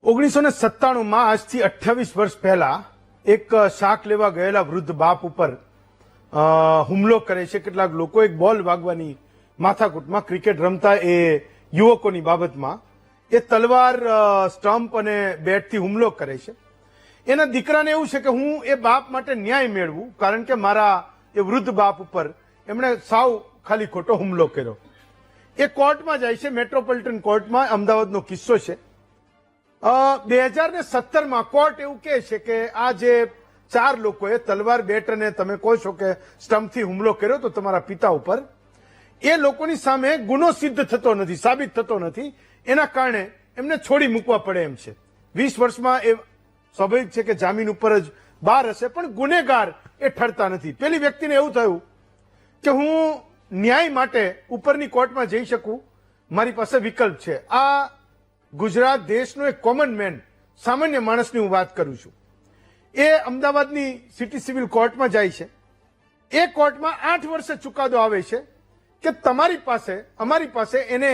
1997 આજથી 28 વર્ષ પહેલા એક શાક લેવા ગયેલા વૃદ્ધ બાપ ઉપર હુમલો કરે છે કેટલાક લોકો એક બોલ વાગવાની માથાકૂટમાં ક્રિકેટ રમતા એ યુવકોની બાબતમાં એ તલવાર સ્ટમ્પ અને બેટથી હુમલો કરે છે. એના દીકરાને એવું છે કે હું એ બાપ માટે ન્યાય મેળવું કારણ કે મારા એ વૃદ્ધ બાપ ઉપર એમણે સાવ ખાલી ખોટો હુમલો કર્યો. એ કોર્ટમાં જાય છે, મેટ્રોપોલિટન કોર્ટમાં. અમદાવાદનો કિસ્સો છે. 2017માં કોર્ટ એવું કહે છે કે આ જે 4 લોકોએ તલવાર બેટ અને તમે કહો છો કે સ્ટમ્પથી હુમલો કર્યો તો તમારા પિતા ઉપર, એ લોકોની સામે ગુનો સિદ્ધ થતો નથી, સાબિત થતો નથી. એના કારણે એમને છોડી મૂકવા પડે એમ છે. 20 વર્ષમાં એ સ્વાભાવિક છે કે જામીન ઉપર જ બહાર હશે, પણ ગુનેગાર એ ઠરતા નથી. પેલી વ્યક્તિને એવું થયું કે હું ન્યાય માટે ઉપરની કોર્ટમાં જઈ શકું, મારી પાસે વિકલ્પ છે. આ ગુજરાત દેશનો એક કોમન મેન, સામાન્ય માણસની હું વાત કરું છું. એ અમદાવાદની સિટી સિવિલ કોર્ટમાં જાય છે. એ કોર્ટમાં 8 વર્ષે ચુકાદો આવે છે કે તમારી પાસે, અમારી પાસે એને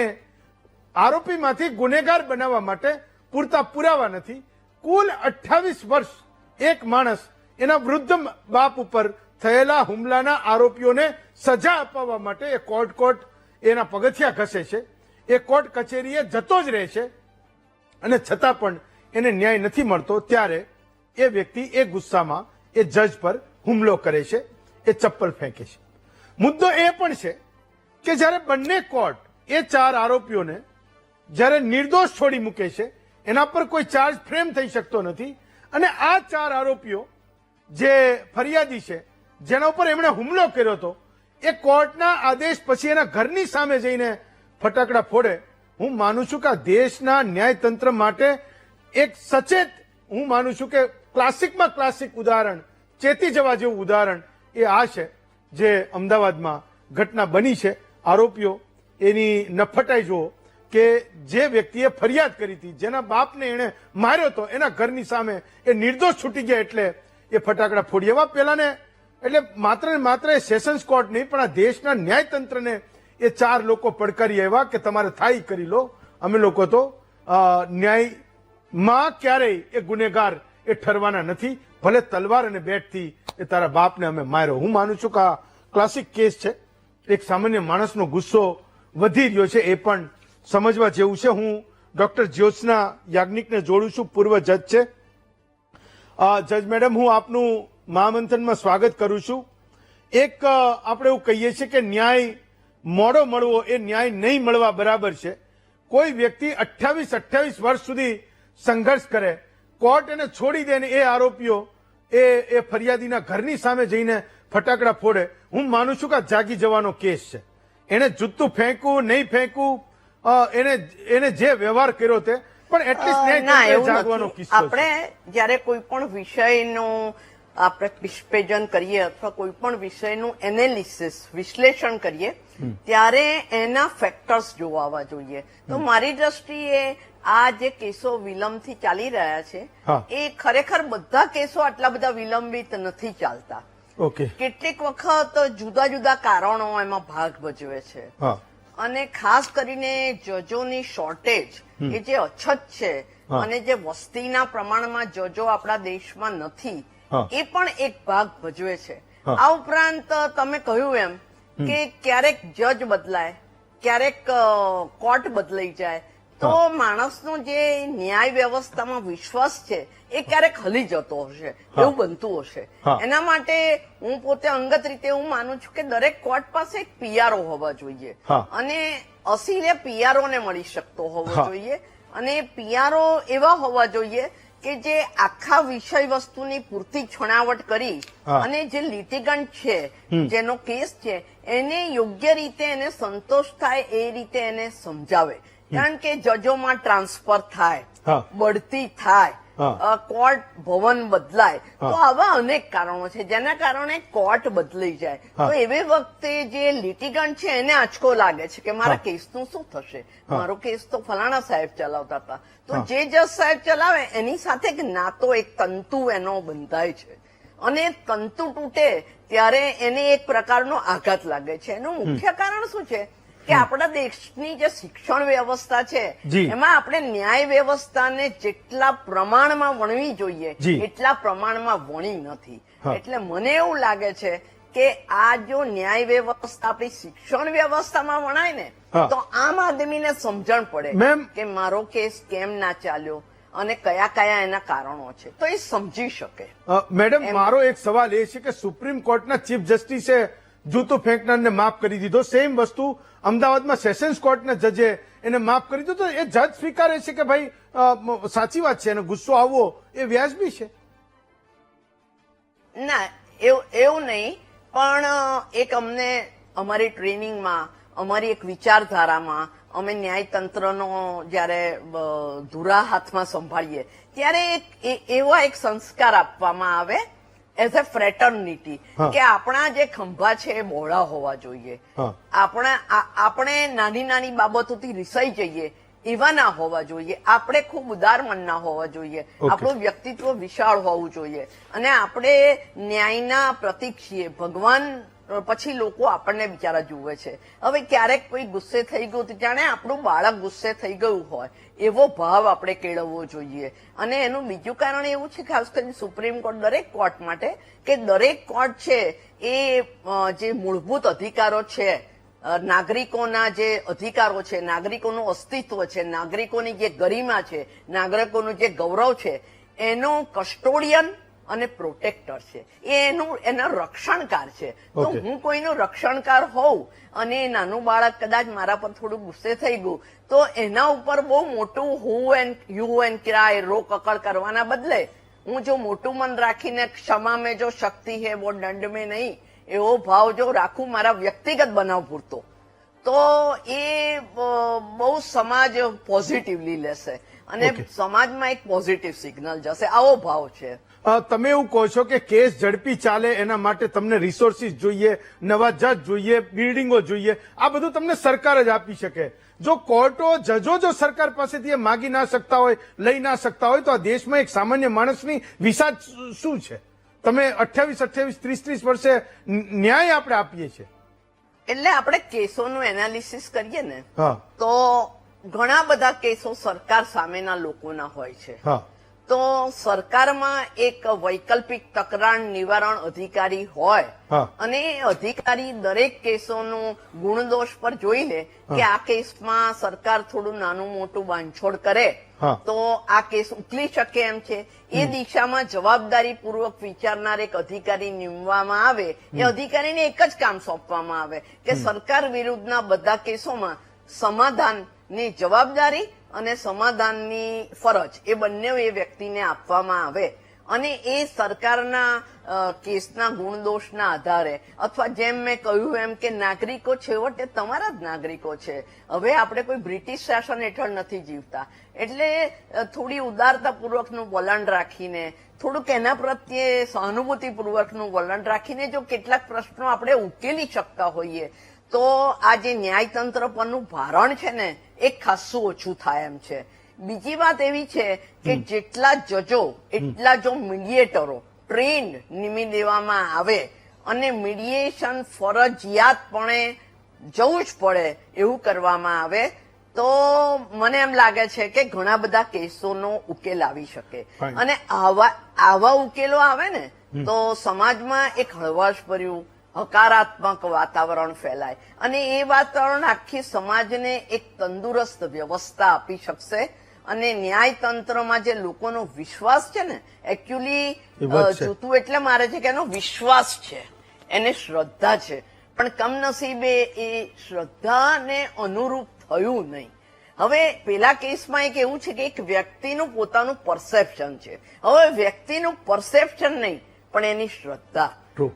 આરોપીમાંથી ગુનેગાર બનાવવા માટે પૂરતા પુરાવા નથી. કુલ 28 વર્ષ એક માણસ એના વૃદ્ધ બાપ ઉપર થયેલા હુમલાના આરોપીઓને સજા અપાવવા માટે એ કોર્ટ એના પગથિયા ઘસે છે. એ કોર્ટ કચેરીએ જતો જ રહે છે અને છતાં પણ એને ન્યાય નથી મળતો. ત્યારે એ વ્યક્તિ એ ગુસ્સામાં એ જજ પર હુમલો કરે છે, એ ચપ્પલ ફેંકે છે. મુદ્દો એ પણ છે કે જ્યારે બંને કોર્ટ એ 4 આરોપીઓને જ્યારે નિર્દોષ છોડી મૂકે છે, એના પર કોઈ ચાર્જ ફ્રેમ થઈ શકતો નથી, અને આ 4 આરોપીઓ જે ફરિયાદી છે, જેના ઉપર એમણે હુમલો કર્યો હતો, એ કોર્ટના આદેશ પછી એના ઘરની સામે જઈને ફટાકડા ફોડે. હું માનું છું કે આ દેશના ન્યાયતંત્ર માટે એક સચેત, હું માનું છું કે ક્લાસિકમાં ક્લાસિક ઉદાહરણ, ચેતી જવા જેવું ઉદાહરણ એ આ છે જે અમદાવાદમાં ઘટના બની છે. આરોપીઓ એની નફટાઈ જુઓ કે જે વ્યક્તિએ ફરિયાદ કરી હતી, જેના બાપને એણે માર્યો હતો, એના ઘરની સામે એ નિર્દોષ છૂટી ગયા એટલે એ ફટાકડા ફોડી. એવા પેલાને એટલે માત્ર ને માત્ર સેશન્સ કોર્ટ નહીં પણ આ દેશના ન્યાયતંત્રને એ 4 લોકો પડકારી આવ્યા કે તમારે થાય કરી લો. અમે લોકો તો ન્યાયમાં ક્યારેય એ ગુનેગાર એ ઠરવાના નથી, ભલે તલવાર અને બેટથી એ તારા બાપને અમે માર્યો. હું માનું છું કે આ ક્લાસિક કેસ છે. એક સામાન્ય માણસનો ગુસ્સો વધી રહ્યો છે, એ પણ સમજવા જેવું છે. હું ડોક્ટર જ્યોત્સના યાજ્ઞિકને જોડું છું, પૂર્વ જજ છે. જજ મેડમ, હું આપનું મહામંથનમાં સ્વાગત કરું છું. એક આપણે એવું કહીએ છીએ કે ન્યાય મોડો મળવો એ ન્યાય નહીં મળવા બરાબર છે. કોઈ વ્યક્તિ 28 વર્ષ સુધી સંઘર્ષ કરે, કોર્ટ એને છોડી દે ને એ આરોપીઓ એ ફરિયાદીના ઘરની સામે જઈને ફટાકડા ફોડે. હું માનું છું કે આ જાગી જવાનો કેસ છે. એને જૂતું ફેંકવું નહીં ફેંકવું, એને જે વ્યવહાર કર્યો તે પણ એટલીસ્ટ જાગવાનો કિસ્સો. આપણે જયારે કોઈ પણ વિષયનું આપણે વિશ્લેષણ કરીએ અથવા કોઈ પણ વિષયનું એનાલિસિસ, વિશ્લેષણ કરીએ ત્યારે એના ફેક્ટર્સ જોવા જોઈએ. તો મારી દ્રષ્ટિએ આ જે કેસો વિલંબથી ચાલી રહ્યા છે એ ખરેખર બધા કેસો આટલા બધા વિલંબિત નથી ચાલતા. કેટલીક વખત જુદા જુદા કારણો એમાં ભાગ ભજવે છે, અને ખાસ કરીને જજોની શોર્ટેજ, એ જે અછત છે અને જે વસ્તીના પ્રમાણમાં જજો આપણા દેશમાં નથી, એ પણ એક ભાગ ભજવે છે. આ ઉપરાંત તમે કહ્યું એમ કે ક્યારેક જજ બદલાય, ક્યારેક કોર્ટ બદલાઈ જાય તો માણસનો જે ન્યાય વ્યવસ્થામાં વિશ્વાસ છે એ ક્યારેક હલી જતો હશે, એવું બનતું હશે. એના માટે હું પોતે અંગત રીતે હું માનું છું કે દરેક કોર્ટ પાસે એક પીઆરઓ હોવા જોઈએ, અને અસીલે પીઆરઓ ને મળી શકતો હોવો જોઈએ, અને પીઆરઓ એવા હોવા જોઈએ કે જે આખા વિષય વસ્તુની પૂરતી છણાવટ કરી અને જે લિટિગન્ટ છે, જેનો કેસ છે, એને યોગ્ય રીતે એને સંતોષ થાય એ રીતે એને સમજાવે. કારણ કે જજોમાં ટ્રાન્સફર થાય, બઢતી થાય, કોર્ટ ભવન બદલાય, તો આવા અનેક કારણો છે જેના કારણે કોર્ટ બદલાઈ જાય. તો એવી વખતે જે લિટિગન્ટ છે એને આંચકો લાગે છે કે મારા કેસનું શું થશે, મારો કેસ તો ફલાણા સાહેબ ચલાવતા હતા. તો જે જજ સાહેબ ચલાવે એની સાથે એક નાતો, એક તંતુ એનો બંધાય છે, અને તંતુ તૂટે ત્યારે એને એક પ્રકારનો આઘાત લાગે છે. એનું મુખ્ય કારણ શું છે કે આપણા દેશની જે શિક્ષણ વ્યવસ્થા છે જી. એમાં આપણે ન્યાય વ્યવસ્થાને જેટલા પ્રમાણમાં વણવી જોઈએ જી. એટલા પ્રમાણમાં વણી નથી. હા. એટલે મને એવું લાગે છે કે આ જો ન્યાય વ્યવસ્થા આપણી શિક્ષણ વ્યવસ્થામાં વણાય ને હા. તો આમ આદમીને સમજણ પડે મેમ. કે મારો કેસ કેમ ના ચાલ્યો અને કયા કયા એના કારણો છે તો એ સમજી શકે. મેડમ મારો એક સવાલ એ છે કે સુપ્રીમ કોર્ટના ચીફ જસ્ટિસે જૂતું ફેંકનારને માફ કરી દીધો, સેમ વસ્તુ અમદાવાદમાં સેશન્સ કોર્ટના જજે એને માફ કરી દીધો, તો એ જજ સ્વીકારે છે કે ભાઈ સાચી વાત છે, એને ગુસ્સો આવવો એ વ્યાજબી છે? ના એવું નહીં, પણ એક અમને અમારી ટ્રેનિંગમાં અમારી એક વિચારધારામાં અમે ન્યાયતંત્રનો જયારે ધુરા હાથમાં સંભાળીએ ત્યારે એવા એક સંસ્કાર આપવામાં આવે એઝ અ ફ્રેટર્નિટી હા. કે આપણા જે ખંભા છે એ બહોળા હોવા જોઈએ. હા. આપણે નાની નાની બાબતોથી રિસાઈ જઈએ એવા ના હોવા જોઈએ. આપણે ખૂબ ઉદાર મનના હોવા જોઈએ. Okay. આપણું વ્યક્તિત્વ વિશાળ હોવું જોઈએ અને આપણે ન્યાયના પ્રતીક છીએ. ભગવાન પછી લોકો આપણને બિચારા જુએ છે. હવે ક્યારેક કોઈ ગુસ્સે થઈ ગયું તો જાણે આપણું બાળક ગુસ્સે થઈ ગયું હોય એવો ભાવ આપણે કેળવવો જોઈએ. અને એનું બીજું કારણ એવું છે ખાસ કરીને સુપ્રીમ કોર્ટ દરેક કોર્ટ માટે કે દરેક કોર્ટ છે એ જે મૂળભૂત અધિકારો છે, નાગરિકોના જે અધિકારો છે, નાગરિકોનું અસ્તિત્વ છે, નાગરિકોની જે ગરિમા છે, નાગરિકોનું જે ગૌરવ છે એનો કસ્ટોડિયન અને પ્રોટેક્ટર છે. એનો રક્ષણકાર છે. તો Okay. હું કોઈનો રક્ષણકાર હોઉં અને નાનું બાળક કદાચ મારા પર થોડું ગુસ્સે થઈ ગયું તો એના ઉપર બહુ મોટું યુ એન્ડ ક્રાય રો કકડ કરવાના બદલે હું જો મોટું મન રાખીને ક્ષમા મેં જો શક્તિ હે વો દંડ મેં નહીં એવો ભાવ જો રાખું મારા વ્યક્તિગત બનાવ પૂરતો તો એ બહુ સમાજ પોઝિટિવલી લેશે અને Okay. સમાજમાં એક પોઝિટિવ સિગ્નલ જશે. આવો ભાવ છે. તમે એવું કહો છો કે કેસ ઝડપી ચાલે એના માટે તમને રિસોર્સિસ જોઈએ, નવા જજ જોઈએ, બિલ્ડિંગો જોઈએ, આ બધું તમને સરકાર જ આપી શકે. જો કોર્ટો જજો જો સરકાર પાસેથી એ માગી ના શકતા હોય, લઈ ના શકતા હોય તો આ દેશમાં એક સામાન્ય માણસની વિસાદ શું છે? તમે 28, 30 વર્ષે ન્યાય આપણે આપીએ છીએ. એટલે આપણે કેસોનું એનાલિસિસ કરીએ ને હા. તો ઘણા બધા કેસો સરકાર સામેના લોકોના હોય છે. હા. તો સરકારમાં એક વૈકલ્પિક તકરાર નિવારણ અધિકારી હોય હા. અને એ અધિકારી દરેક કેસોનું ગુણદોષ પર જોઈ લે કે આ કેસમાં સરકાર થોડું નાનું મોટું બાંધછોડ કરે હા. તો આ કેસ ઉકલી શકે એમ છે. એ દિશામાં જવાબદારી પૂર્વક વિચારનાર એક અધિકારી નીમવામાં આવે. એ અધિકારીને એક જ કામ સોંપવામાં આવે કે સરકાર વિરુદ્ધના બધા કેસોમાં સમાધાનની જવાબદારી અને સમાધાનની ફરજ એ બંને એ વ્યક્તિને આપવામાં આવે અને એ સરકારના કેસના ગુણદોષના આધારે અથવા જેમ મેં કહ્યું એમ કે નાગરિકો છેવટે તમારા જ નાગરિકો છે. હવે આપણે કોઈ બ્રિટિશ શાસન હેઠળ નથી જીવતા એટલે થોડી ઉદારતાપૂર્વકનું વલણ રાખીને થોડુંક એના પ્રત્યે સહાનુભૂતિપૂર્વકનું વલણ રાખીને જો કેટલાક પ્રશ્નો આપણે ઉકેલી શકતા હોઈએ તો આ જે ન્યાયતંત્ર પરનું ભારણ છે ને એ ખાસું ઓછું થાય એમ છે. બીજી વાત એવી છે કે જેટલા જજો એટલા જો મીડિયેટરો ટ્રેન્ડ નિમી દેવામાં આવે અને મીડિયેશન ફરજિયાતપણે જવું જ પડે એવું કરવામાં આવે તો મને એમ લાગે છે કે ઘણા બધા કેસોનો ઉકેલ આવી શકે. Fine. અને આવા ઉકેલો આવે ને તો સમાજમાં એક હળવાશ ભર્યું હકારાત્મક વાતાવરણ ફેલાય અને એ વાતાવરણ આખી સમાજને એક તંદુરસ્ત વ્યવસ્થા આપી શકશે અને ન્યાયતંત્રમાં જે લોકોનો વિશ્વાસ છે ને એકચ્યુઅલી જૂતું એટલે મારે છે કે એનો વિશ્વાસ છે, એને શ્રદ્ધા છે, પણ કમનસીબે એ શ્રદ્ધાને અનુરૂપ થયું નહીં. હવે પેલા કેસમાં એક એવું છે કે એક વ્યક્તિનું પોતાનું પરસેપ્શન છે. હવે વ્યક્તિનું પરસેપ્શન નહીં પણ એની શ્રદ્ધા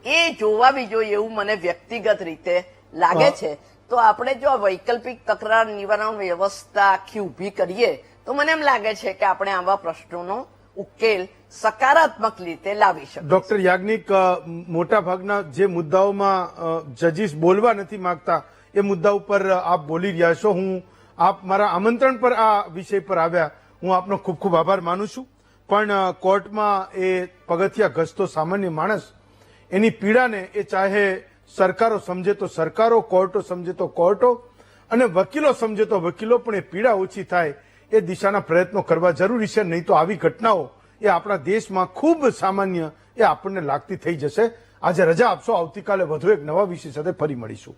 એ જોવાવી જોઈએ એવું મને વ્યક્તિગત રીતે લાગે છે. તો આપણે જો આ વૈકલ્પિક તકરાર નિવારણ વ્યવસ્થા આખી ઉભી કરીએ તો મને એમ લાગે છે કે આપણે આવા પ્રશ્નોનો ઉકેલ સકારાત્મક રીતે લાવી શકીએ. ડોક્ટર યાજ્ઞિક, મોટા ભાગના જે મુદ્દાઓમાં જજીસ બોલવા નથી માંગતા એ મુદ્દા ઉપર આપ બોલી રહ્યા છો. હું આપ મારા આમંત્રણ પર આ વિષય પર આવ્યા, હું આપનો ખૂબ ખૂબ આભાર માનું છું. પણ કોર્ટમાં એ પગથિયા ઘસતો સામાન્ય માણસ એની પીડાને એ ચાહે સરકારો સમજે તો સરકારો, કોર્ટો સમજે તો કોર્ટો, અને વકીલો સમજે તો વકીલો પણ એ પીડા ઓછી થાય એ દિશાના પ્રયત્નો કરવા જરૂરી છે. નહીં તો આવી ઘટનાઓ એ આપણા દેશમાં ખૂબ સામાન્ય એ આપણને લાગતી થઈ જશે. આજે રજા આપશો, આવતીકાલે વધુ એક નવા વિષય સાથે ફરી મળીશું.